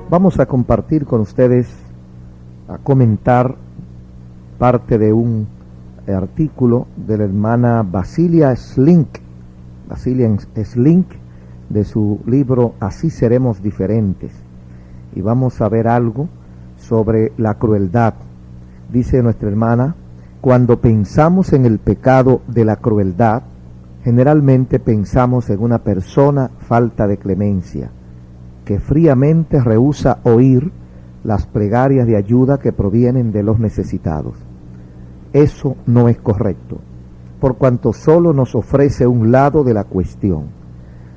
Vamos a compartir con ustedes, a comentar parte de un artículo de la hermana Basilia Slink, de su libro Así seremos diferentes. Y vamos a ver algo sobre la crueldad. Dice nuestra hermana: cuando pensamos en el pecado de la crueldad, generalmente pensamos en una persona falta de clemencia, que fríamente rehúsa oír las plegarias de ayuda que provienen de los necesitados. Eso no es correcto, por cuanto solo nos ofrece un lado de la cuestión.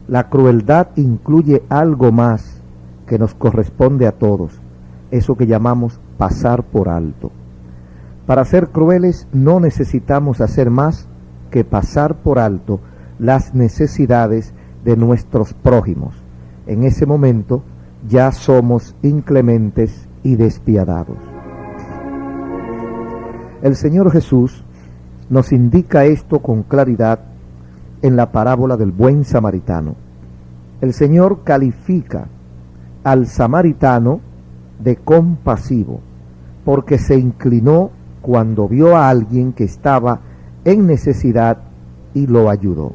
La crueldad incluye algo más que nos corresponde a todos, eso que llamamos pasar por alto. Para ser crueles no necesitamos hacer más que pasar por alto las necesidades de nuestros prójimos. En ese momento ya somos inclementes y despiadados. El Señor Jesús nos indica esto con claridad en la parábola del buen samaritano. El Señor califica al samaritano de compasivo, porque se inclinó cuando vio a alguien que estaba en necesidad y lo ayudó.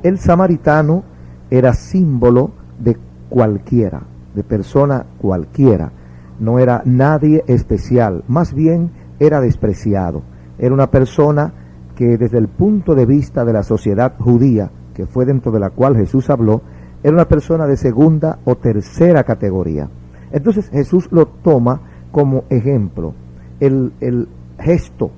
El samaritano era símbolo de cualquiera, de persona cualquiera. No era nadie especial, más bien era despreciado. Era una persona que desde el punto de vista de la sociedad judía, que fue dentro de la cual Jesús habló, era una persona de segunda o tercera categoría. Entonces Jesús lo toma como ejemplo. El gesto,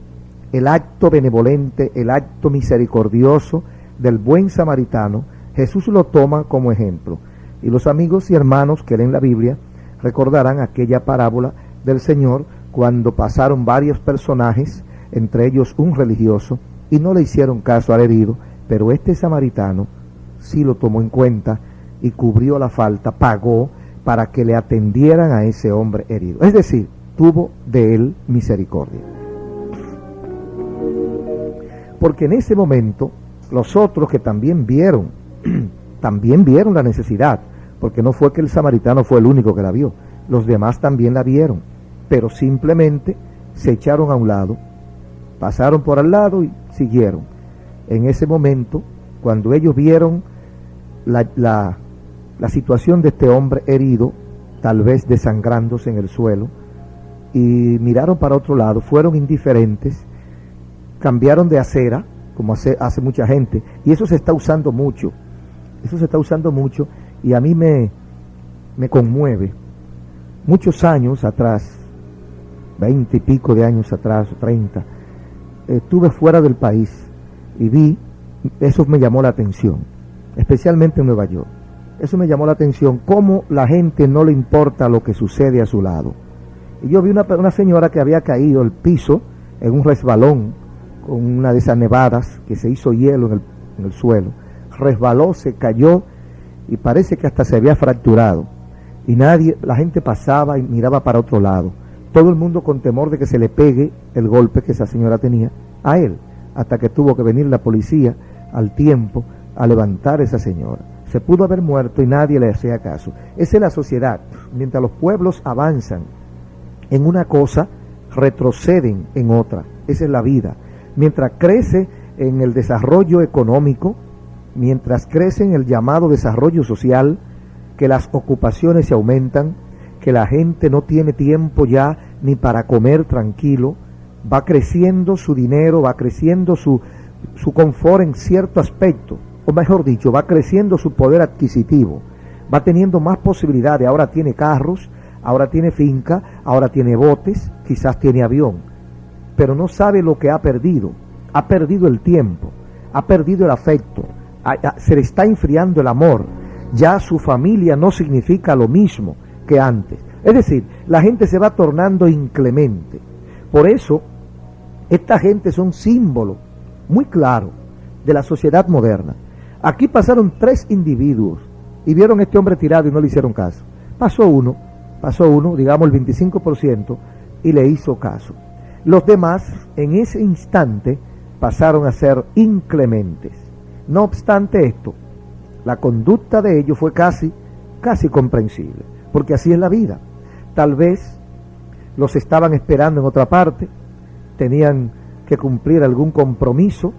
el acto benevolente, el acto misericordioso del buen samaritano, Jesús lo toma como ejemplo. Y los amigos y hermanos que leen la Biblia recordarán aquella parábola del Señor cuando pasaron varios personajes, entre ellos un religioso, y no le hicieron caso al herido, pero este samaritano sí lo tomó en cuenta y cubrió la falta, pagó para que le atendieran a ese hombre herido. Es decir, tuvo de él misericordia. Porque en ese momento los otros que también vieron la necesidad, porque no fue que el samaritano fue el único que la vio, los demás también la vieron, pero simplemente se echaron a un lado, pasaron por al lado y siguieron. En ese momento, cuando ellos vieron la situación de este hombre herido, tal vez desangrándose en el suelo, y miraron para otro lado, fueron indiferentes, cambiaron de acera, como hace mucha gente, y eso se está usando mucho, y a mí me conmueve. Muchos años atrás, 20 y pico de años atrás, 30, estuve fuera del país y vi, eso me llamó la atención, especialmente en Nueva York. Eso me llamó la atención, cómo la gente no le importa lo que sucede a su lado. Y yo vi una señora que había caído al piso en un resbalón, con una de esas nevadas que se hizo hielo en el suelo. Resbaló, se cayó y parece que hasta se había fracturado. Y la gente pasaba y miraba para otro lado. Todo el mundo con temor de que se le pegue el golpe que esa señora tenía a él, hasta que tuvo que venir la policía al tiempo a levantar a esa señora. Se pudo haber muerto y nadie le hacía caso. Esa es la sociedad. Mientras los pueblos avanzan en una cosa, retroceden en otra. Esa es la vida. Mientras crece en el desarrollo económico, mientras crece en el llamado desarrollo social, que las ocupaciones se aumentan, que la gente no tiene tiempo ya ni para comer tranquilo, va creciendo su dinero, va creciendo su confort en cierto aspecto, o mejor dicho, va creciendo su poder adquisitivo, va teniendo más posibilidades. Ahora tiene carros, ahora tiene finca, ahora tiene botes, quizás tiene avión, pero no sabe lo que ha perdido el tiempo, ha perdido el afecto, se le está enfriando el amor, ya su familia no significa lo mismo que antes. Es decir, la gente se va tornando inclemente. Por eso, esta gente son símbolos muy claros de la sociedad moderna. Aquí pasaron 3 individuos y vieron a este hombre tirado y no le hicieron caso. Pasó uno, digamos el 25%, y le hizo caso. Los demás, en ese instante, pasaron a ser inclementes. No obstante esto, la conducta de ellos fue casi comprensible. porque así es la vida. Tal vez los estaban esperando en otra parte, tenían que cumplir algún compromiso,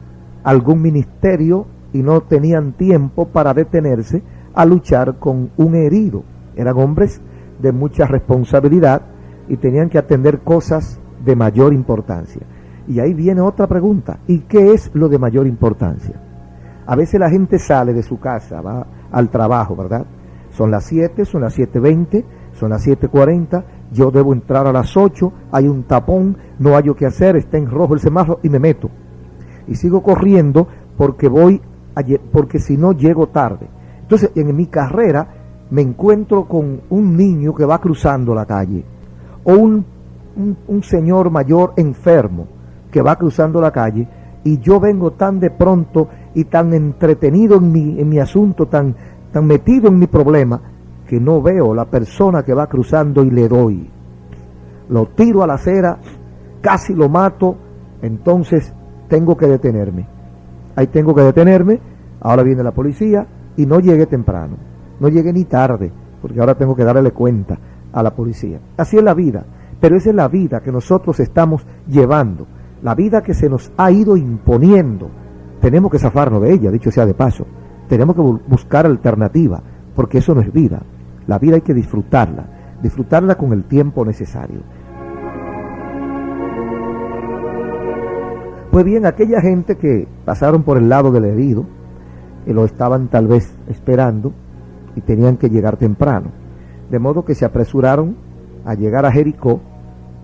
algún ministerio, y no tenían tiempo para detenerse a luchar con un herido. Eran hombres de mucha responsabilidad y tenían que atender cosas de mayor importancia. Y ahí viene otra pregunta: ¿y qué es lo de mayor importancia? A veces la gente sale de su casa, va al trabajo, ¿verdad? Son las 7, son las 7:20, son las 7:40, yo debo entrar a las 8, hay un tapón, no hay yo qué hacer, está en rojo el semáforo y me meto. Y sigo corriendo porque si no llego tarde. Entonces, en mi carrera me encuentro con un niño que va cruzando la calle, o un señor mayor enfermo que va cruzando la calle, y yo vengo tan de pronto y tan entretenido en mi asunto, tan metido en mi problema, que no veo la persona que va cruzando y le doy. Lo tiro a la acera, casi lo mato, entonces tengo que detenerme. Ahí tengo que detenerme, ahora viene la policía y no llegué temprano, no llegué ni tarde, porque ahora tengo que darle cuenta a la policía. Así es la vida, pero esa es la vida que nosotros estamos llevando, la vida que se nos ha ido imponiendo. Tenemos que zafarnos de ella, dicho sea de paso. Tenemos que buscar alternativa, porque eso no es vida. La vida hay que disfrutarla con el tiempo necesario. Pues bien, aquella gente que pasaron por el lado del herido, y lo estaban tal vez esperando, y tenían que llegar temprano, de modo que se apresuraron a llegar a Jericó,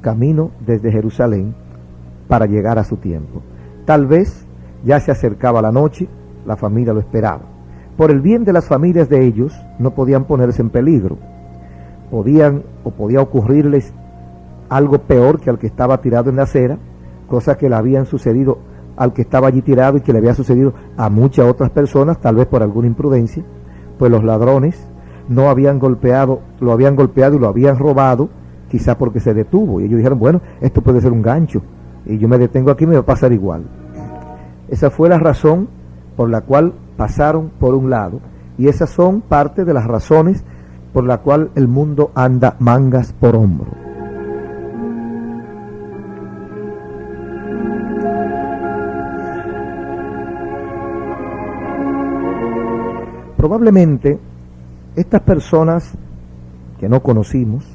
camino desde Jerusalén, para llegar a su tiempo. Tal vez ya se acercaba la noche, la familia lo esperaba. Por el bien de las familias de ellos, no podían ponerse en peligro. Podía ocurrirles algo peor que al que estaba tirado en la acera, cosas que le habían sucedido al que estaba allí tirado y que le había sucedido a muchas otras personas, tal vez por alguna imprudencia, pues los ladrones lo habían golpeado y lo habían robado, quizá porque se detuvo, y ellos dijeron, bueno, esto puede ser un gancho, y yo me detengo aquí y me va a pasar igual. Esa fue la razón por la cual pasaron por un lado, y esas son parte de las razones por la cual el mundo anda mangas por hombro. Probablemente estas personas que no conocimos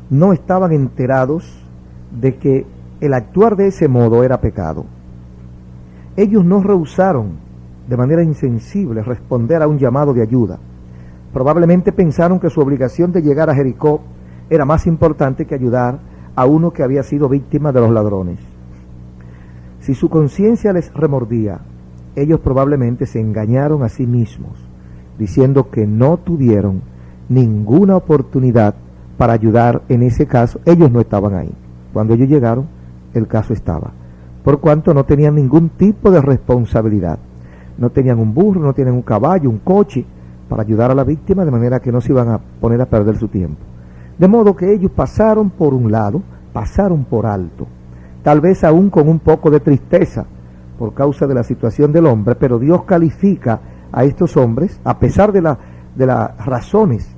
no estaban enterados de que el actuar de ese modo era pecado. Ellos no rehusaron de manera insensible responder a un llamado de ayuda. Probablemente pensaron que su obligación de llegar a Jericó era más importante que ayudar a uno que había sido víctima de los ladrones. Si su conciencia les remordía, ellos probablemente se engañaron a sí mismos, diciendo que no tuvieron ninguna oportunidad para ayudar en ese caso. Ellos no estaban ahí. Cuando ellos llegaron, el caso estaba. Por cuanto no tenían ningún tipo de responsabilidad. No tenían un burro, no tenían un caballo, un coche para ayudar a la víctima, de manera que no se iban a poner a perder su tiempo. De modo que ellos pasaron por un lado, pasaron por alto, tal vez aún con un poco de tristeza por causa de la situación del hombre, pero Dios califica a estos hombres, a pesar de las razones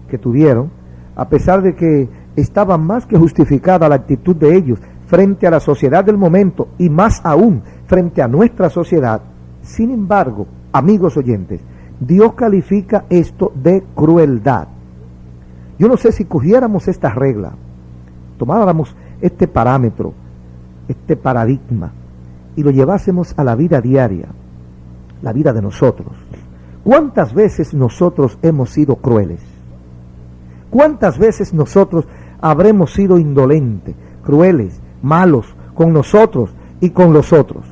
que tuvieron, a pesar de que estaba más que justificada la actitud de ellos frente a la sociedad del momento y más aún frente a nuestra sociedad. Sin embargo, amigos oyentes, Dios califica esto de crueldad. Yo no sé si cogiéramos esta regla, tomáramos este parámetro, este paradigma, y lo llevásemos a la vida diaria, la vida de nosotros. ¿Cuántas veces nosotros hemos sido crueles? ¿Cuántas veces nosotros habremos sido indolentes, crueles, malos con nosotros y con los otros?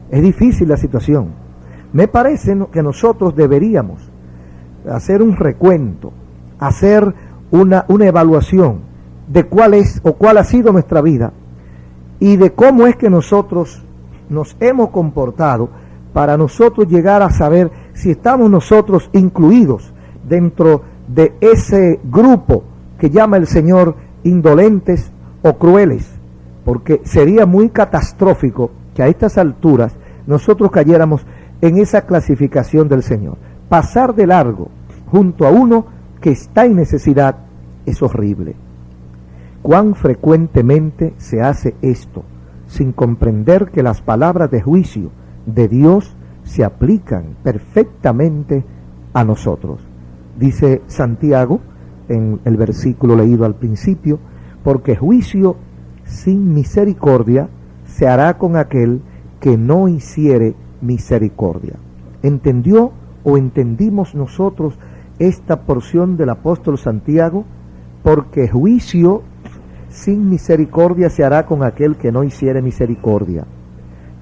Es difícil la situación. Me parece que nosotros deberíamos hacer un recuento, hacer una evaluación de cuál es o cuál ha sido nuestra vida y de cómo es que nosotros nos hemos comportado para nosotros llegar a saber si estamos nosotros incluidos dentro de ese grupo que llama el Señor indolentes o crueles, porque sería muy catastrófico que a estas alturas nosotros cayéramos en esa clasificación del Señor, pasar de largo junto a uno que está en necesidad es horrible. ¿Cuán frecuentemente se hace esto sin comprender que las palabras de juicio de Dios se aplican perfectamente a nosotros? Dice Santiago en el versículo leído al principio, porque juicio sin misericordia se hará con aquel que no hiciere misericordia. ¿Entendió o entendimos nosotros esta porción del apóstol Santiago? Porque juicio sin misericordia se hará con aquel que no hiciere misericordia.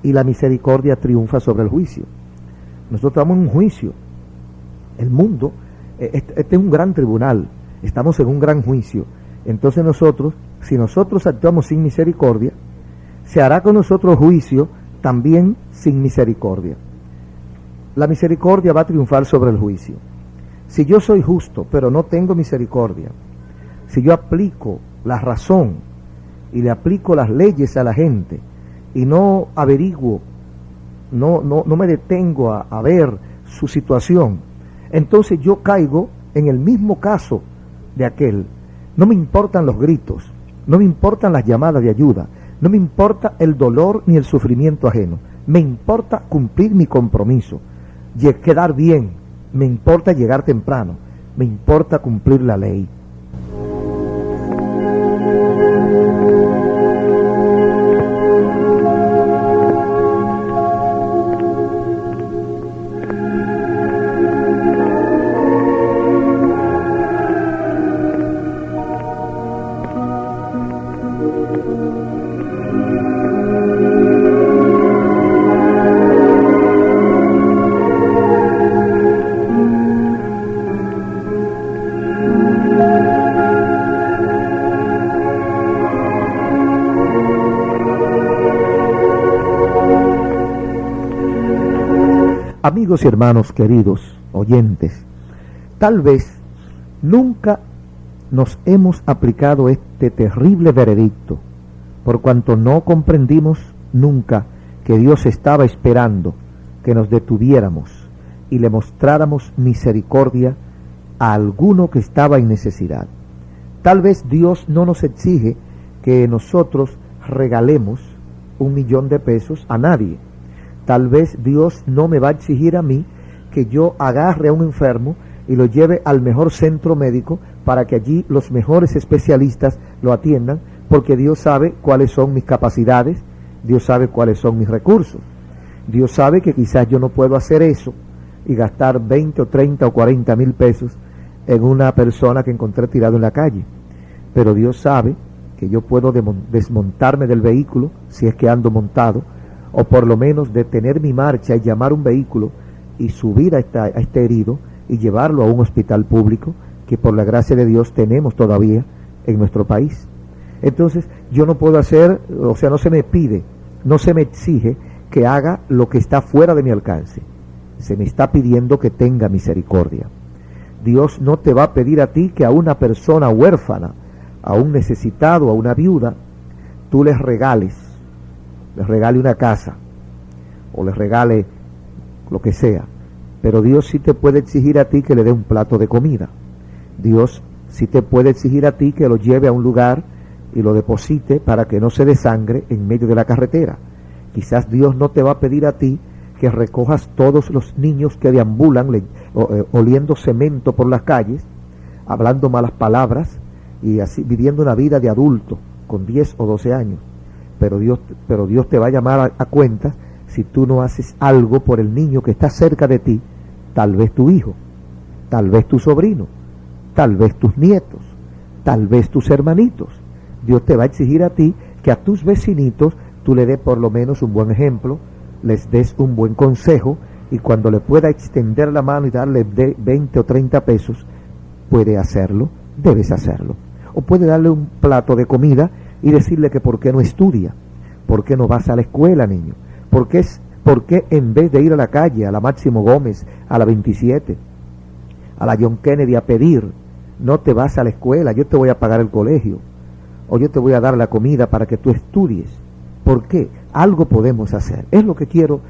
Y la misericordia triunfa sobre el juicio. Nosotros estamos en un juicio. El mundo, este es un gran tribunal. Estamos en un gran juicio. Entonces nosotros, si nosotros actuamos sin misericordia, se hará con nosotros juicio también sin misericordia. La misericordia va a triunfar sobre el juicio. Si yo soy justo, pero no tengo misericordia, si yo aplico la razón y le aplico las leyes a la gente y no averiguo, no me detengo a ver su situación, entonces yo caigo en el mismo caso de aquel. No me importan los gritos, no me importan las llamadas de ayuda, no me importa el dolor ni el sufrimiento ajeno, me importa cumplir mi compromiso, quedar bien, me importa llegar temprano, me importa cumplir la ley. Amigos y hermanos queridos, oyentes, tal vez nunca nos hemos aplicado este terrible veredicto, por cuanto no comprendimos nunca que Dios estaba esperando que nos detuviéramos y le mostráramos misericordia a alguno que estaba en necesidad. Tal vez Dios no nos exige que nosotros regalemos $1,000,000 a nadie. Tal vez Dios no me va a exigir a mí que yo agarre a un enfermo y lo lleve al mejor centro médico para que allí los mejores especialistas lo atiendan, porque Dios sabe cuáles son mis capacidades, Dios sabe cuáles son mis recursos. Dios sabe que quizás yo no puedo hacer eso y gastar 20 o 30 o 40 mil pesos en una persona que encontré tirado en la calle. Pero Dios sabe que yo puedo desmontarme del vehículo, si es que ando montado, o por lo menos detener mi marcha y llamar un vehículo y subir a este herido y llevarlo a un hospital público que por la gracia de Dios tenemos todavía en nuestro país. Entonces yo no puedo hacer, o sea, no se me pide, no se me exige que haga lo que está fuera de mi alcance. Se me está pidiendo que tenga misericordia. Dios no te va a pedir a ti que a una persona huérfana, a un necesitado, a una viuda, tú les regale una casa o les regale lo que sea, pero Dios sí te puede exigir a ti que le dé un plato de comida. Dios sí te puede exigir a ti que lo lleve a un lugar y lo deposite para que no se desangre en medio de la carretera. Quizás Dios no te va a pedir a ti que recojas todos los niños que deambulan oliendo cemento por las calles, hablando malas palabras y así viviendo una vida de adulto con 10 o 12 años. Pero Dios te va a llamar a cuentas si tú no haces algo por el niño que está cerca de ti, tal vez tu hijo, tal vez tu sobrino, tal vez tus nietos, tal vez tus hermanitos. Dios te va a exigir a ti que a tus vecinitos tú le des por lo menos un buen ejemplo, les des un buen consejo, y cuando le pueda extender la mano y darle 20 o 30 pesos, puede hacerlo, debes hacerlo. O puede darle un plato de comida y decirle que por qué no estudia, por qué no vas a la escuela, niño, por qué en vez de ir a la calle, a la Máximo Gómez, a la 27, a la John Kennedy a pedir, no te vas a la escuela, yo te voy a pagar el colegio, o yo te voy a dar la comida para que tú estudies. ¿Por qué? Algo podemos hacer, es lo que quiero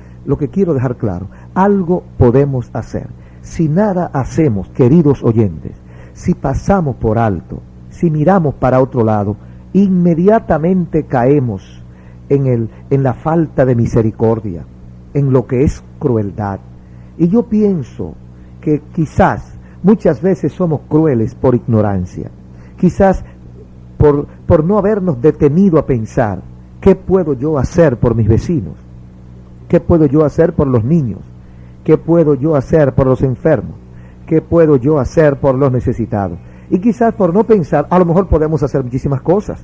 dejar claro, algo podemos hacer. Si nada hacemos, queridos oyentes, si pasamos por alto, si miramos para otro lado, inmediatamente caemos en la falta de misericordia, en lo que es crueldad. Y yo pienso que quizás muchas veces somos crueles por ignorancia, quizás por no habernos detenido a pensar, ¿qué puedo yo hacer por mis vecinos? ¿Qué puedo yo hacer por los niños? ¿Qué puedo yo hacer por los enfermos? ¿Qué puedo yo hacer por los necesitados? Y quizás por no pensar, a lo mejor podemos hacer muchísimas cosas.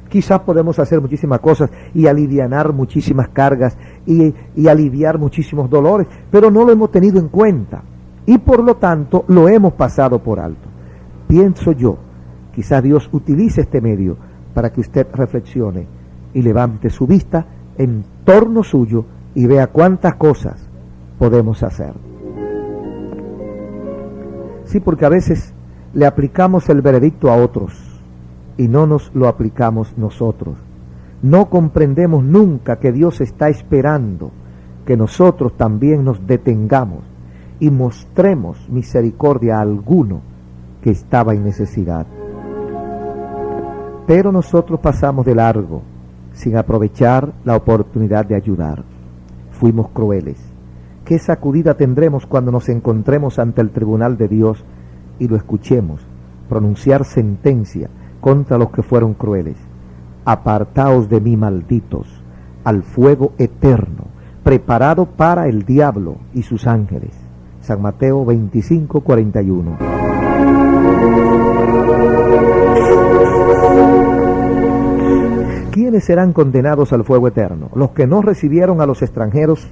Quizás podemos hacer muchísimas cosas y alivianar muchísimas cargas y aliviar muchísimos dolores, pero no lo hemos tenido en cuenta y por lo tanto lo hemos pasado por alto. Pienso yo, quizás Dios utilice este medio para que usted reflexione y levante su vista en torno suyo y vea cuántas cosas podemos hacer. Sí, porque a veces le aplicamos el veredicto a otros y no nos lo aplicamos nosotros. No comprendemos nunca que Dios está esperando que nosotros también nos detengamos y mostremos misericordia a alguno que estaba en necesidad. Pero nosotros pasamos de largo sin aprovechar la oportunidad de ayudar. Fuimos crueles. ¿Qué sacudida tendremos cuando nos encontremos ante el tribunal de Dios y lo escuchemos pronunciar sentencia contra los que fueron crueles? Apartaos de mí, malditos, al fuego eterno, preparado para el diablo y sus ángeles. San Mateo 25:41. ¿Quiénes serán condenados al fuego eterno? Los que no recibieron a los extranjeros,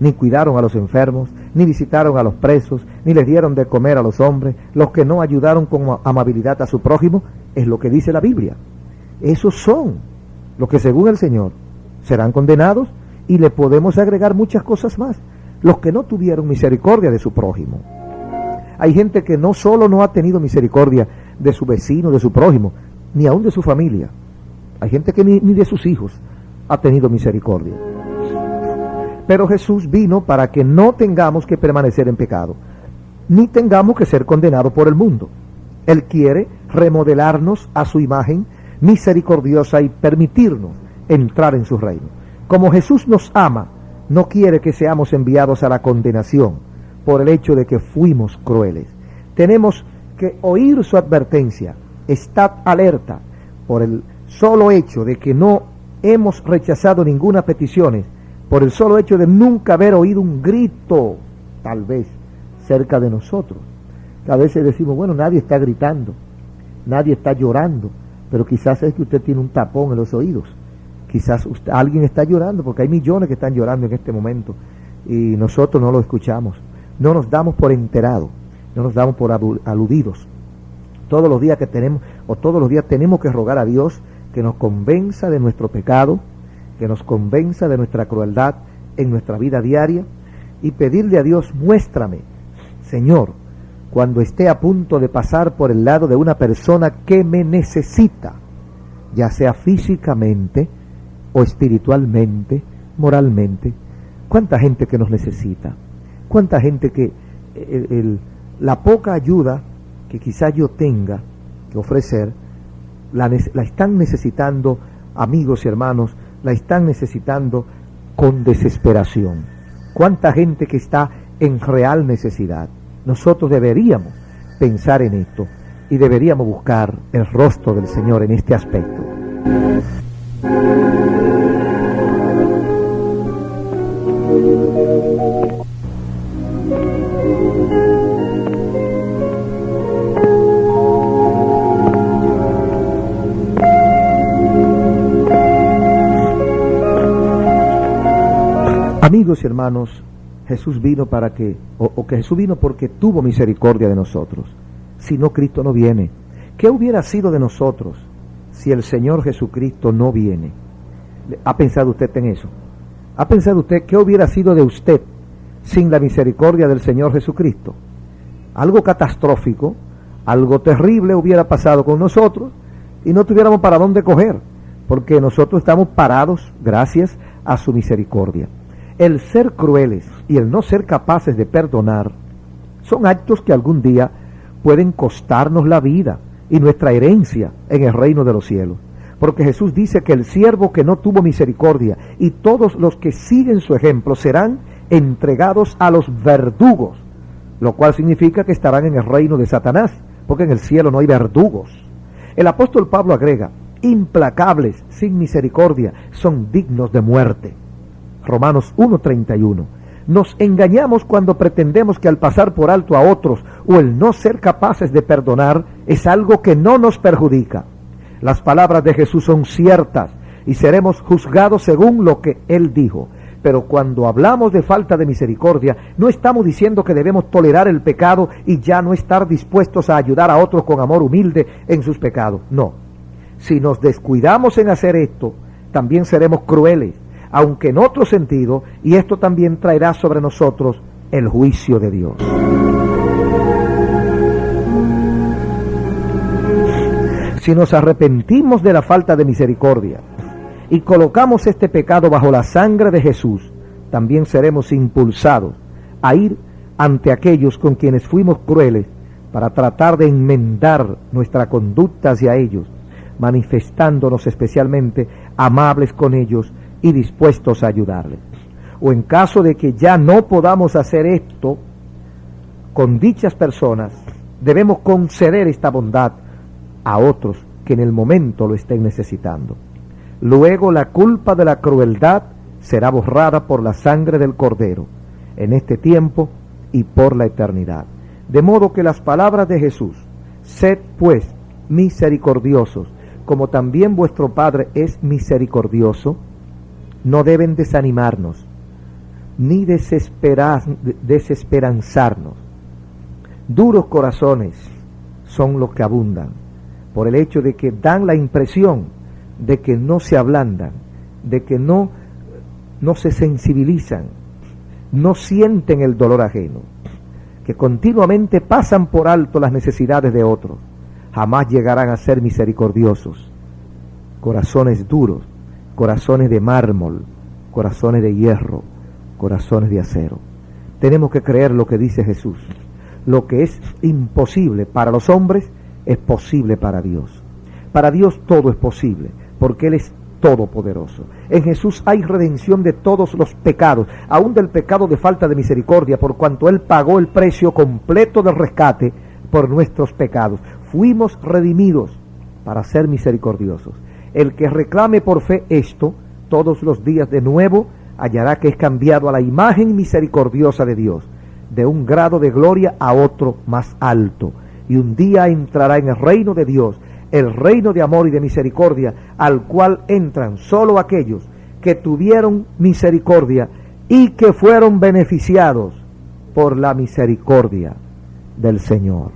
ni cuidaron a los enfermos, ni visitaron a los presos, ni les dieron de comer a los hombres, los que no ayudaron con amabilidad a su prójimo, es lo que dice la Biblia. Esos son los que según el Señor serán condenados, y le podemos agregar muchas cosas más. Los que no tuvieron misericordia de su prójimo. Hay gente que no solo no ha tenido misericordia de su vecino, de su prójimo, ni aún de su familia. Hay gente que ni de sus hijos ha tenido misericordia. Pero Jesús vino para que no tengamos que permanecer en pecado, ni tengamos que ser condenados por el mundo. Él quiere remodelarnos a su imagen misericordiosa y permitirnos entrar en su reino. Como Jesús nos ama, no quiere que seamos enviados a la condenación por el hecho de que fuimos crueles. Tenemos que oír su advertencia, estad alerta, por el solo hecho de que no hemos rechazado ninguna petición, por el solo hecho de nunca haber oído un grito, tal vez, cerca de nosotros. A veces decimos, bueno, nadie está gritando, nadie está llorando, pero quizás es que usted tiene un tapón en los oídos. Quizás alguien está llorando, porque hay millones que están llorando en este momento, y nosotros no lo escuchamos. No nos damos por enterados, no nos damos por aludidos. Todos los días tenemos que rogar a Dios que nos convenza de nuestro pecado, que nos convenza de nuestra crueldad en nuestra vida diaria, y pedirle a Dios, muéstrame, Señor, cuando esté a punto de pasar por el lado de una persona que me necesita, ya sea físicamente o espiritualmente, moralmente. ¿Cuánta gente que nos necesita? ¿Cuánta gente que la poca ayuda que quizás yo tenga que ofrecer, la están necesitando, amigos y hermanos, la están necesitando con desesperación? ¿Cuánta gente que está en real necesidad? Nosotros deberíamos pensar en esto y deberíamos buscar el rostro del Señor en este aspecto. Amigos y hermanos, Jesús vino para que, que Jesús vino porque tuvo misericordia de nosotros. Si no, Cristo no viene. ¿Qué hubiera sido de nosotros si el Señor Jesucristo no viene? ¿Ha pensado usted en eso? ¿Ha pensado usted qué hubiera sido de usted sin la misericordia del Señor Jesucristo? Algo catastrófico, algo terrible hubiera pasado con nosotros y no tuviéramos para dónde coger, porque nosotros estamos parados gracias a su misericordia. El ser crueles y el no ser capaces de perdonar son actos que algún día pueden costarnos la vida y nuestra herencia en el reino de los cielos. Porque Jesús dice que el siervo que no tuvo misericordia y todos los que siguen su ejemplo serán entregados a los verdugos, lo cual significa que estarán en el reino de Satanás, porque en el cielo no hay verdugos. El apóstol Pablo agrega: implacables, sin misericordia, son dignos de muerte. Romanos 1:31. Nos engañamos cuando pretendemos que al pasar por alto a otros o el no ser capaces de perdonar es algo que no nos perjudica. Las palabras de Jesús son ciertas y seremos juzgados según lo que Él dijo. Pero cuando hablamos de falta de misericordia, no estamos diciendo que debemos tolerar el pecado y ya no estar dispuestos a ayudar a otros con amor humilde en sus pecados. No. Si nos descuidamos en hacer esto, también seremos crueles, aunque en otro sentido, y esto también traerá sobre nosotros el juicio de Dios. Si nos arrepentimos de la falta de misericordia y colocamos este pecado bajo la sangre de Jesús, también seremos impulsados a ir ante aquellos con quienes fuimos crueles para tratar de enmendar nuestra conducta hacia ellos, manifestándonos especialmente amables con ellos y dispuestos a ayudarles. O en caso de que ya no podamos hacer esto con dichas personas, debemos conceder esta bondad a otros que en el momento lo estén necesitando. Luego la culpa de la crueldad será borrada por la sangre del Cordero, en este tiempo y por la eternidad. De modo que las palabras de Jesús: sed pues misericordiosos, como también vuestro Padre es misericordioso, no deben desanimarnos, ni desesperanzarnos. Duros corazones son los que abundan, por el hecho de que dan la impresión de que no se ablandan, de que no se sensibilizan, no sienten el dolor ajeno, que continuamente pasan por alto las necesidades de otros. Jamás llegarán a ser misericordiosos. Corazones duros, corazones de mármol, corazones de hierro, corazones de acero. Tenemos que creer lo que dice Jesús. Lo que es imposible para los hombres es posible para Dios. Para Dios todo es posible, porque Él es todopoderoso. En Jesús hay redención de todos los pecados, aun del pecado de falta de misericordia, por cuanto Él pagó el precio completo del rescate por nuestros pecados. Fuimos redimidos para ser misericordiosos. El que reclame por fe esto, todos los días de nuevo, hallará que es cambiado a la imagen misericordiosa de Dios, de un grado de gloria a otro más alto, y un día entrará en el reino de Dios, el reino de amor y de misericordia, al cual entran solo aquellos que tuvieron misericordia y que fueron beneficiados por la misericordia del Señor.